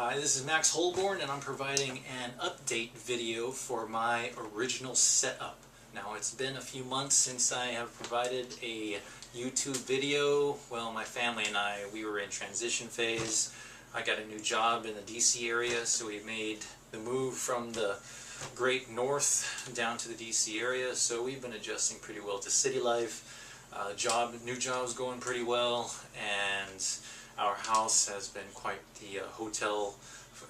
Hi, this is Max Holborn, and I'm providing an update video for my original setup. Now, it's been a few months since I have provided a YouTube video. Well, my family and I, we were in transition phase. I got a new job in the DC area, so we made the move from the great north down to the DC area, so we've been adjusting pretty well to city life. New job's going pretty well, and our house has been quite the hotel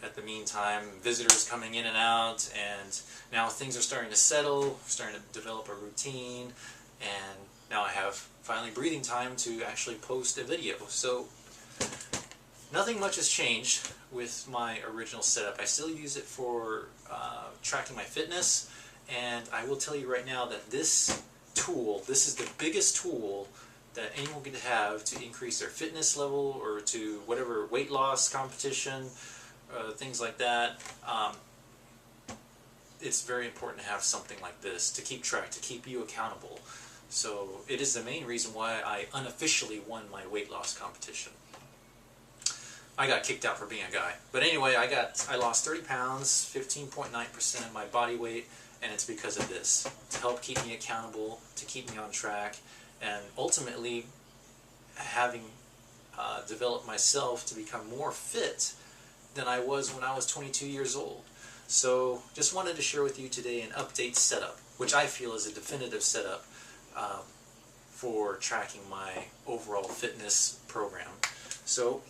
at the meantime. Visitors coming in and out, and now things are starting to settle, starting to develop a routine, and now I have finally breathing time to actually post a video. So nothing much has changed with my original setup. I still use it for tracking my fitness, and I will tell you right now that this tool, this is the biggest tool that anyone could have to increase their fitness level or to whatever weight loss competition, things like that. It's very important to have something like this to keep track, to keep you accountable. So it is the main reason why I unofficially won my weight loss competition. I got kicked out for being a guy. But anyway, I lost 30 pounds, 15.9% of my body weight, and it's because of this. To help keep me accountable, to keep me on track, and ultimately having developed myself to become more fit than I was when I was 22 years old. So just wanted to share with you today an update setup, which I feel is a definitive setup for tracking my overall fitness program. So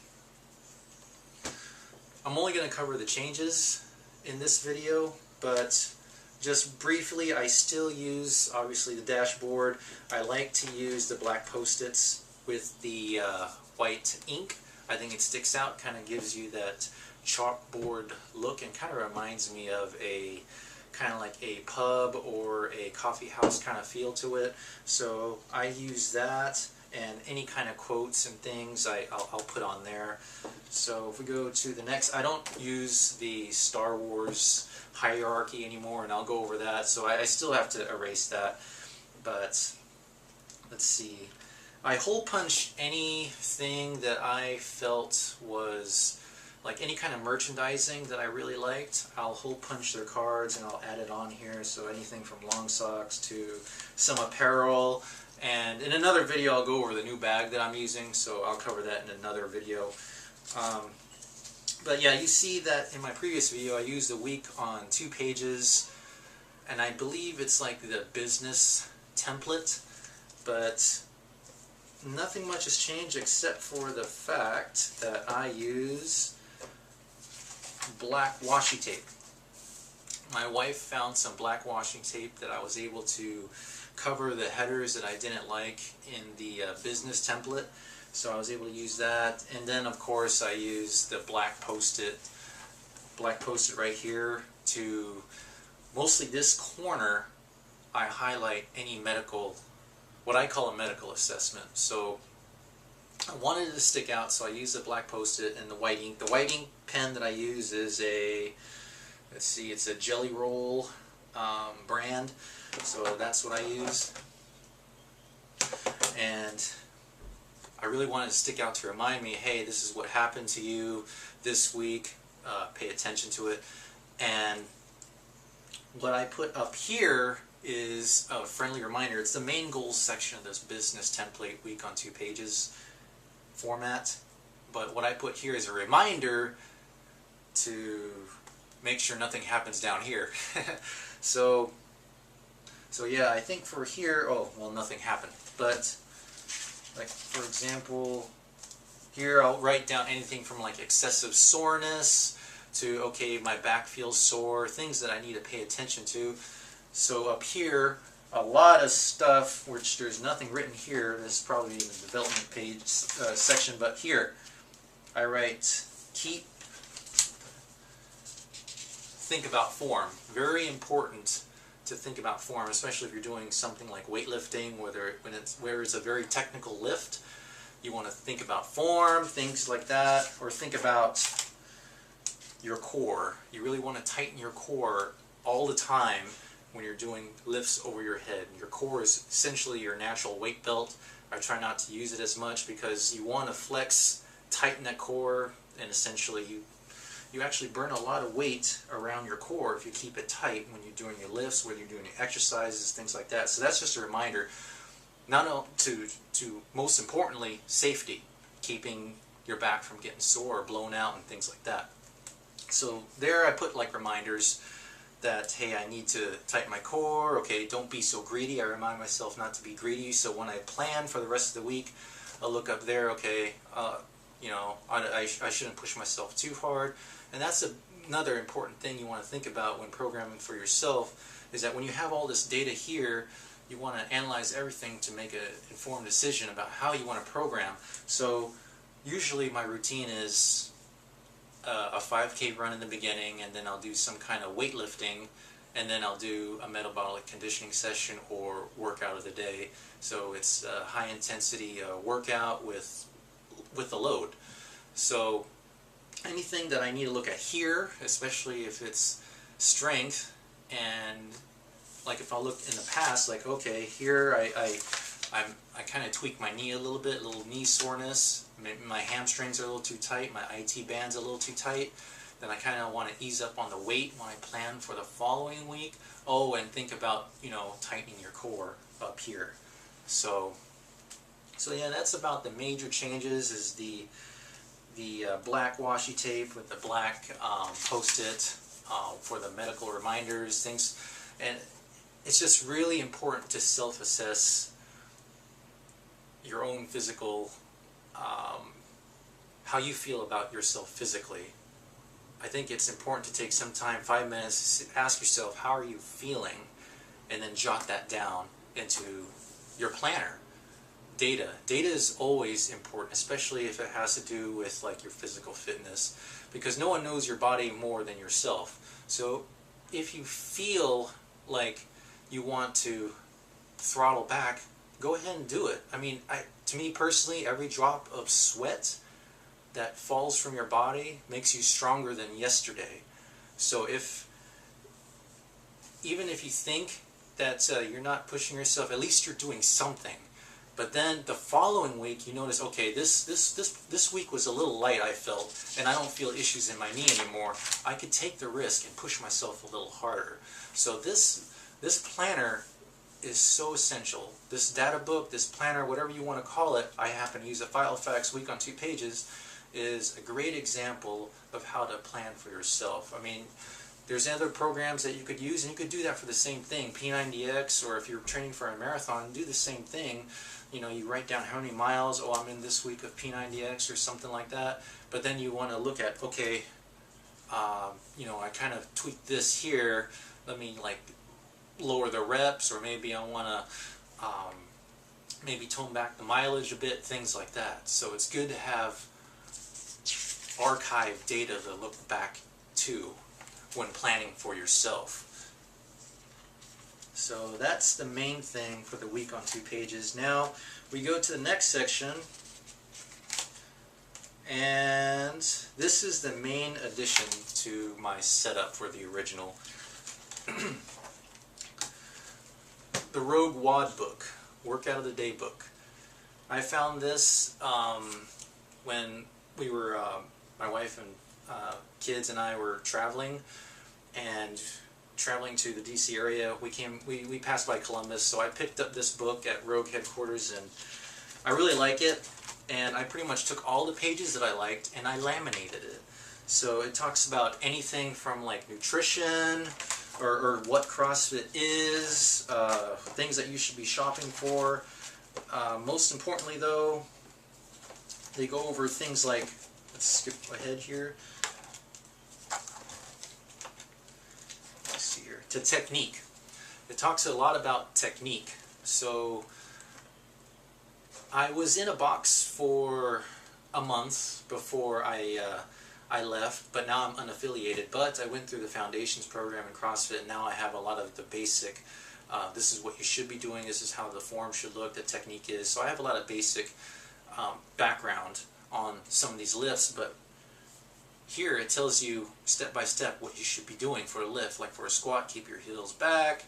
I'm only going to cover the changes in this video, but just briefly, I still use, obviously, the dashboard. I like to use the black Post-its with the white ink. I think it sticks out, kind of gives you that chalkboard look, and kind of reminds me of a kind of like a pub or a coffee house kind of feel to it. So I use that, and any kind of quotes and things I'll put on there. So if we go to the next, I don't use the Star Wars hierarchy anymore, and I'll go over that, so I still have to erase that. But let's see, I hole punch anything that I felt was like any kind of merchandising that I really liked. I'll hole punch their cards and I'll add it on here, so anything from long socks to some apparel. And in another video I'll go over the new bag that I'm using, so I'll cover that in another video. But yeah, you see that in my previous video I used a week on 2 pages, and I believe it's like the business template, but nothing much has changed except for the fact that I use black washi tape. My wife found some black washi tape that I was able to cover the headers that I didn't like in the business template. So I was able to use that, and then of course I use the black Post-it right here to, mostly this corner, I highlight any medical, what I call a medical assessment. So I wanted it to stick out, so I use the black Post-it and the white ink. The white ink pen that I use is a, let's see, it's a Jelly Roll brand, so that's what I use. And I really wanted to stick out to remind me, hey, this is what happened to you this week, pay attention to it. And what I put up here is a friendly reminder. It's the main goals section of this business template week on 2 pages format. But what I put here is a reminder to make sure nothing happens down here. So yeah, I think for here, oh, well, nothing happened. But like, for example, here I'll write down anything from like excessive soreness to, okay, my back feels sore, things that I need to pay attention to. So up here, a lot of stuff, which there's nothing written here, this is probably in the development page section, but here I write, think about form. Very important to think about form, especially if you're doing something like weightlifting, where it's a very technical lift. You want to think about form, things like that, or think about your core. You really want to tighten your core all the time when you're doing lifts over your head. Your core is essentially your natural weight belt. I try not to use it as much because you want to flex, tighten that core, and essentially you actually burn a lot of weight around your core if you keep it tight when you're doing your lifts, whether you're doing your exercises, things like that. So that's just a reminder, not only to most importantly, safety, keeping your back from getting sore or blown out and things like that. So there I put like reminders that, hey, I need to tighten my core, okay, don't be so greedy. I remind myself not to be greedy, so when I plan for the rest of the week, I'll look up there, okay, you know, I shouldn't push myself too hard. And that's another important thing you want to think about when programming for yourself, is that when you have all this data here, you want to analyze everything to make an informed decision about how you want to program. So usually my routine is a 5K run in the beginning, and then I'll do some kind of weightlifting, and then I'll do a metabolic conditioning session or workout of the day. So it's a high intensity workout with the load. So anything that I need to look at here, especially if it's strength, and like if I look in the past, like okay, here I kind of tweak my knee a little bit, a little knee soreness, maybe my hamstrings are a little too tight, my IT band's a little too tight, then I kind of want to ease up on the weight when I plan for the following week. Oh, and think about, you know, tightening your core up here. So yeah, that's about the major changes, is the black washi tape with the black post-it for the medical reminders, things. And it's just really important to self-assess your own physical, how you feel about yourself physically. I think it's important to take some time, 5 minutes, to ask yourself, how are you feeling? And then jot that down into your planner. Data is always important, especially if it has to do with like your physical fitness, because no one knows your body more than yourself. So if you feel like you want to throttle back, go ahead and do it. I mean, to me personally, every drop of sweat that falls from your body makes you stronger than yesterday. So even if you think that you're not pushing yourself, at least you're doing something. But then the following week, you notice, okay, this week was a little light, I felt, and I don't feel issues in my knee anymore. I could take the risk and push myself a little harder. So this planner is so essential. This data book, this planner, whatever you want to call it, I happen to use a Filofax week on 2 pages, is a great example of how to plan for yourself. I mean, there's other programs that you could use, and you could do that for the same thing. P90X, or if you're training for a marathon, do the same thing. You know, you write down how many miles, oh, I'm in this week of P90X or something like that. But then you want to look at, okay, you know, I kind of tweaked this here. Let me like lower the reps, or maybe I want to maybe tone back the mileage a bit, things like that. So it's good to have archive data to look back to when planning for yourself. So that's the main thing for the week on 2 pages. Now we go to the next section, and this is the main addition to my setup for the original. The WOD Book, Workout of the Day book. I found this when we were, my wife and kids and I were traveling to the DC area. We passed by Columbus, so I picked up this book at Rogue headquarters, and I really like it. And I pretty much took all the pages that I liked and I laminated it. So it talks about anything from like nutrition, or what CrossFit is, things that you should be shopping for. Most importantly though, they go over things like, let's skip ahead here. Let's see here, to technique. It talks a lot about technique. So I was in a box for a month before I left, but now I'm unaffiliated. But I went through the foundations program in CrossFit, and now I have a lot of the basic, this is what you should be doing, this is how the form should look, the technique is. So I have a lot of basic background on some of these lifts, but here it tells you step by step what you should be doing for a lift. Like for a squat, keep your heels back,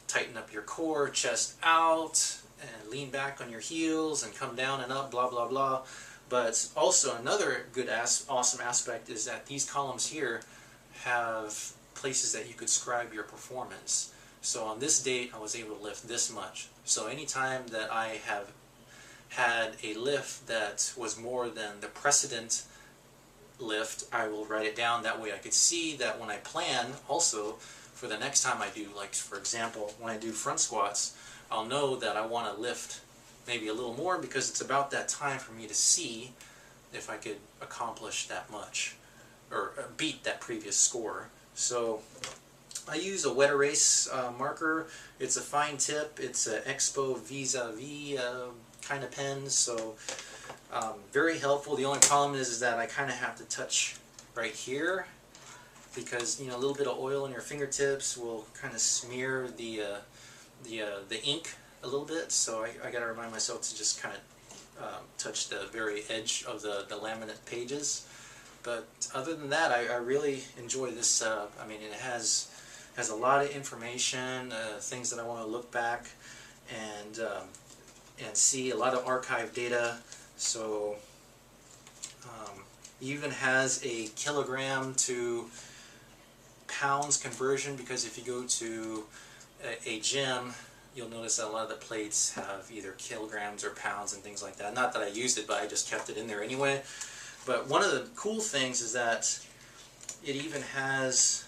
tighten up your core, chest out, and lean back on your heels and come down and up, blah blah blah. But also another good awesome aspect is that these columns here have places that you could scribe your performance. So on this date I was able to lift this much. So anytime that I have had a lift that was more than the precedent lift, I will write it down. That way I could see that when I plan also for the next time I do, like for example when I do front squats, I'll know that I want to lift maybe a little more because it's about that time for me to see if I could accomplish that much or beat that previous score. So I use a wet erase marker. It's a fine tip. It's an Expo vis-a-vis kind of pen, so very helpful. The only problem is that I kind of have to touch right here because, you know, a little bit of oil on your fingertips will kind of smear the ink a little bit, so I got to remind myself to just kind of touch the very edge of the laminate pages. But other than that, I really enjoy this setup. I mean, it has a lot of information, things that I want to look back and see, a lot of archive data. So it even has a kilogram to pounds conversion, because if you go to a gym, you'll notice that a lot of the plates have either kilograms or pounds and things like that. Not that I used it, but I just kept it in there anyway. But one of the cool things is that it even has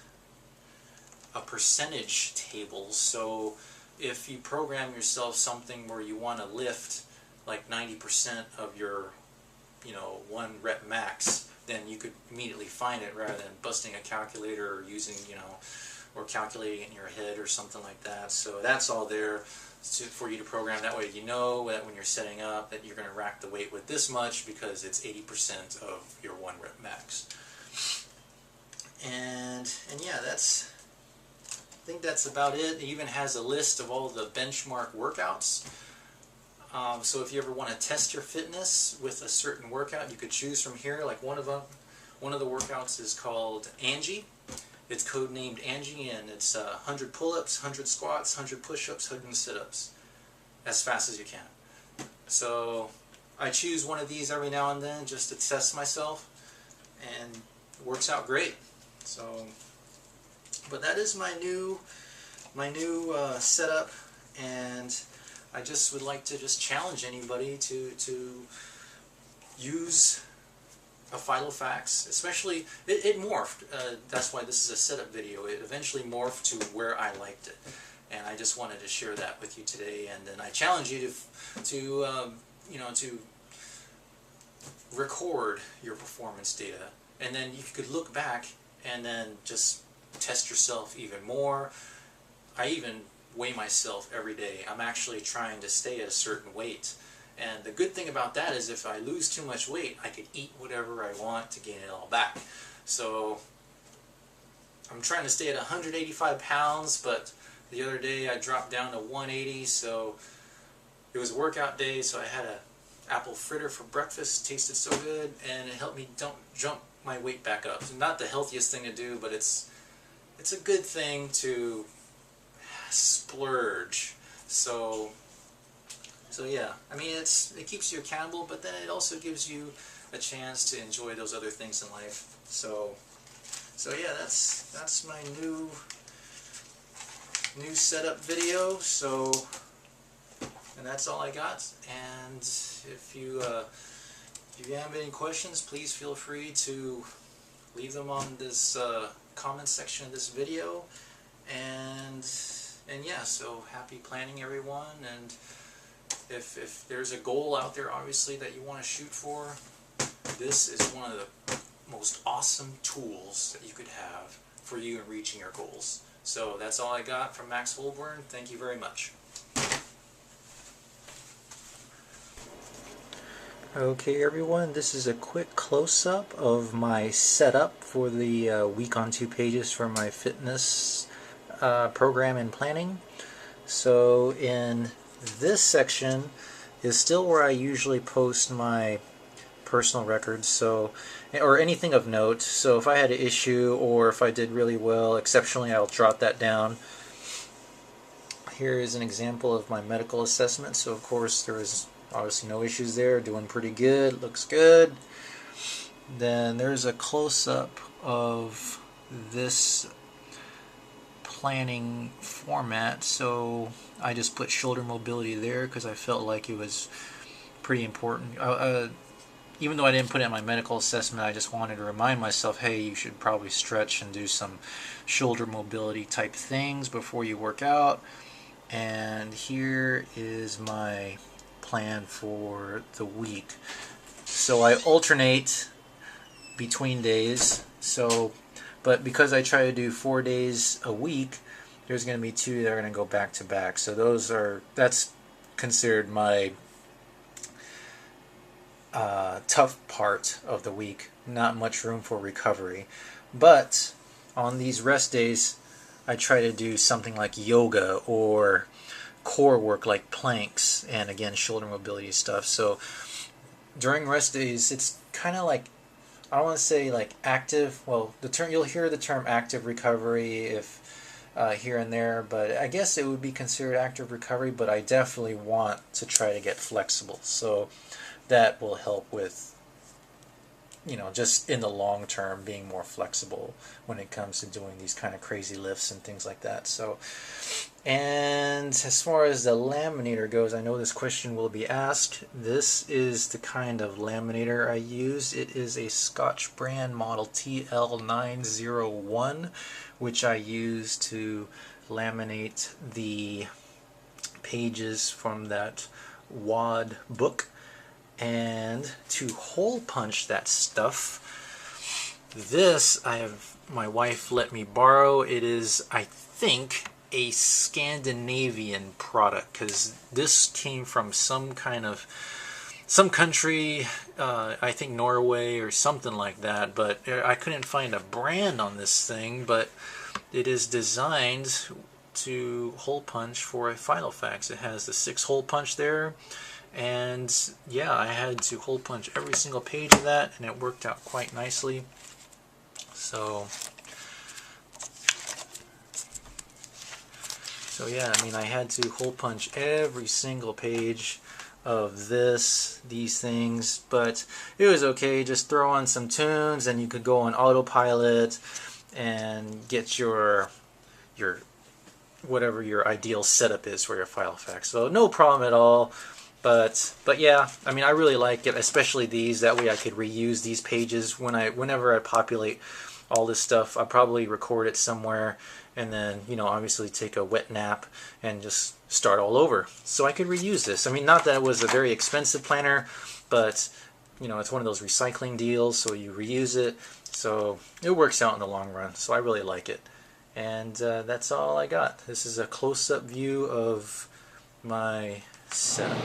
a percentage table. So if you program yourself something where you want to lift like 90% of your, you know, 1 rep max, then you could immediately find it rather than busting a calculator or using, you know, or calculating it in your head or something like that. So that's all there for you to program. That way you know that when you're setting up that you're going to rack the weight with this much because it's 80% of your 1 rep max. And yeah, I think that's about it. It even has a list of all the benchmark workouts. So if you ever want to test your fitness with a certain workout, you could choose from here. Like one of the workouts is called Angie. It's codenamed Angie, and it's 100 pull-ups, 100 squats, 100 push-ups, 100 sit-ups, as fast as you can. So I choose one of these every now and then just to test myself, and it works out great. So, but that is my new setup, and I just would like to just challenge anybody to use a Filofax. Especially, it morphed. That's why this is a setup video. It eventually morphed to where I liked it, and I just wanted to share that with you today. And then I challenge you to record your performance data, and then you could look back and then just test yourself even more. I even weigh myself every day. I'm actually trying to stay at a certain weight. And the good thing about that is if I lose too much weight, I could eat whatever I want to gain it all back. So I'm trying to stay at 185 pounds, but the other day I dropped down to 180, so it was a workout day, so I had an apple fritter for breakfast. It tasted so good, and it helped me jump my weight back up. So not the healthiest thing to do, but it's a good thing to splurge. So yeah, I mean, it keeps you accountable, but then it also gives you a chance to enjoy those other things in life. So yeah, that's my new setup video. So, and that's all I got. And if you have any questions, please feel free to leave them on this comment section of this video. And yeah, so happy planning, everyone. And if there's a goal out there, obviously, that you want to shoot for, this is one of the most awesome tools that you could have for you in reaching your goals. So that's all I got from Max Holborn. Thank you very much. Okay, everyone, this is a quick close-up of my setup for the week on 2 pages for my fitness program and planning. So in this section is still where I usually post my personal records, so, or anything of note. So if I had an issue or if I did really well, exceptionally, I'll jot that down. Here is an example of my medical assessment. So of course there was Obviously no issues there, doing pretty good, looks good. Then there's a close-up of this planning format, so I just put shoulder mobility there because I felt like it was pretty important. Even though I didn't put it in my medical assessment, I just wanted to remind myself, hey, you should probably stretch and do some shoulder mobility type things before you work out. And here is my plan for the week. So I alternate between days, but because I try to do 4 days a week, there's going to be 2 that are going to go back to back. So that's considered my tough part of the week. Not much room for recovery. But on these rest days, I try to do something like yoga or core work like planks and again shoulder mobility stuff. So during rest days, it's kind of like, I don't want to say like active, well, the term, you'll hear the term active recovery if here and there, but I guess it would be considered active recovery, but I definitely want to try to get flexible. So that will help with, just in the long term, being more flexible when it comes to doing these kind of crazy lifts and things like that. So, and as far as the laminator goes, I know this question will be asked. This is the kind of laminator I use. It is a Scotch brand model TL901, which I use to laminate the pages from that WOD book. And to hole punch that stuff, this my wife let me borrow. It is, I think, a Scandinavian product, because this came from some country, I think Norway or something like that, but I couldn't find a brand on this thing. But it is designed to hole punch for a Filofax. It has the 6 hole punch there. And yeah, I had to hole punch every single page of that, and it worked out quite nicely. So yeah, I mean, I had to hole punch every single page of these things, but it was okay. Just throw on some tunes and you could go on autopilot and get your whatever your ideal setup is for your Filofax. So no problem at all. But yeah, I mean, I really like it, especially these. That way I could reuse these pages whenever I populate all this stuff. I'll probably record it somewhere and then, obviously take a wet nap and just start all over. So I could reuse this. I mean, not that it was a very expensive planner, but, it's one of those recycling deals, so you reuse it. So it works out in the long run. So I really like it. And that's all I got. This is a close-up view of my setup.